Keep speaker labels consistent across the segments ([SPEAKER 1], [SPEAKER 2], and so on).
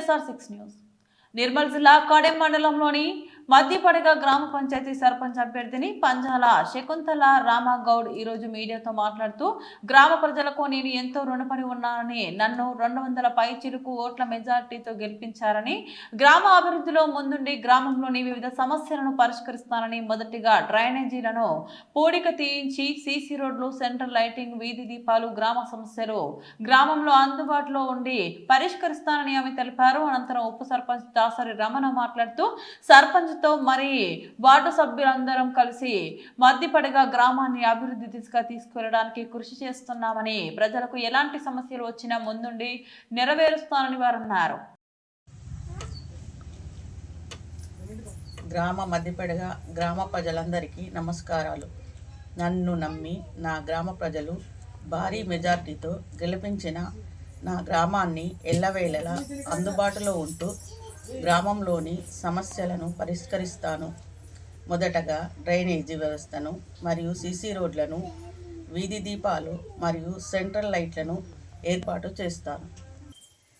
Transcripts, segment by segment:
[SPEAKER 1] SR6 news. Nirmal జిల్లా కడెం మండలంలోని మధ్యపడగ గ్రామ పంచాయతీ సర్పంచ్ అభ్యర్థిని పంజాల శకుంతల రామగౌడ్ ఈరోజు మీడియాతో మాట్లాడుతూ గ్రామ ప్రజలకు నేను ఎంతో రుణపడి ఉన్నానని, నన్ను 200 పైచిలుకు ఓట్ల మెజార్టీతో గెలిపించారని, గ్రామ అభివృద్ధిలో ముందుండి గ్రామంలోని వివిధ సమస్యలను పరిష్కరిస్తానని, మొదటిగా డ్రైనేజీలను పూడిక తీయించి సీసీ రోడ్లు, సెంట్రల్ లైటింగ్, వీధి దీపాలు, గ్రామ సమస్యలు గ్రామంలో అందుబాటులో ఉండి పరిష్కరిస్తానని ఆమె తెలిపారు. అనంతరం ఉప సర్పంచ్ దాసరి రమణ మాట్లాడుతూ సర్పంచ్ మరి వార్డు సభ్యులందరం కలిసి మధ్యపడగ గ్రామాన్ని అభివృద్ధి దిశగా తీసుకెళ్లడానికి కృషి చేస్తున్నామని, ప్రజలకు ఎలాంటి సమస్యలు వచ్చినా ముందుండి నెరవేరుస్తానని వారు అన్నారు.
[SPEAKER 2] మధ్యపడగ గ్రామ ప్రజలందరికీ నమస్కారాలు. నన్ను నమ్మి నా గ్రామ ప్రజలు భారీ మెజార్టీతో గెలిపించిన నా గ్రామాన్ని ఎల్లవేళలా అందుబాటులో ఉంటూ గ్రామంలోని సమస్యలను పరిష్కరిస్తాను. మొదటగా డ్రైనేజీ వ్యవస్థను మరియు సీసీ రోడ్లను, వీధి దీపాలు మరియు సెంట్రల్ లైట్లను ఏర్పాటు చేస్తాను.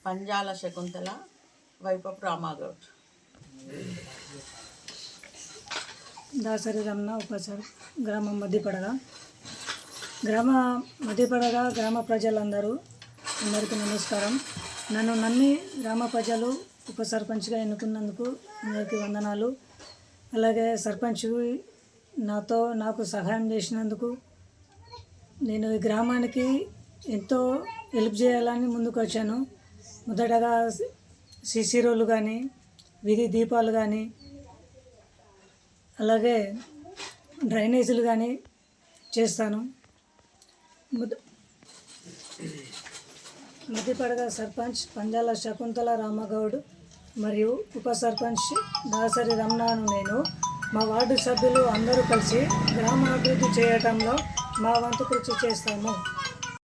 [SPEAKER 2] పంజాల శకుంతల వైపపు రామగౌడ్.
[SPEAKER 3] దాసరి రమణ ఉపసర్ గ్రామం మధ్యపడగ గ్రామ ప్రజలందరూ అందరికీ నమస్కారం. నన్ను నమ్మి గ్రామ ప్రజలు ఉప సర్పంచ్గా ఎన్నుకున్నందుకు అందరికీ వందనాలు. అలాగే సర్పంచ్ నాకు సహాయం చేసినందుకు, నేను ఈ గ్రామానికి ఎంతో హెల్ప్ చేయాలని ముందుకు వచ్చాను. మొదటగా సీసీ రోడ్లు కానీ, వీధి దీపాలు కానీ, అలాగే డ్రైనేజీలు కానీ చేస్తాను. మధ్యపడగ సర్పంచ్ పంజాల శకుంతల రామగౌడ్ మరియు ఉప సర్పంచ్ దాసరి రమణను నేను, మా వార్డు సభ్యులు అందరూ కలిసి గ్రామాభివృద్ధి చేయటంలో మా వంతు కృషి చేస్తాము.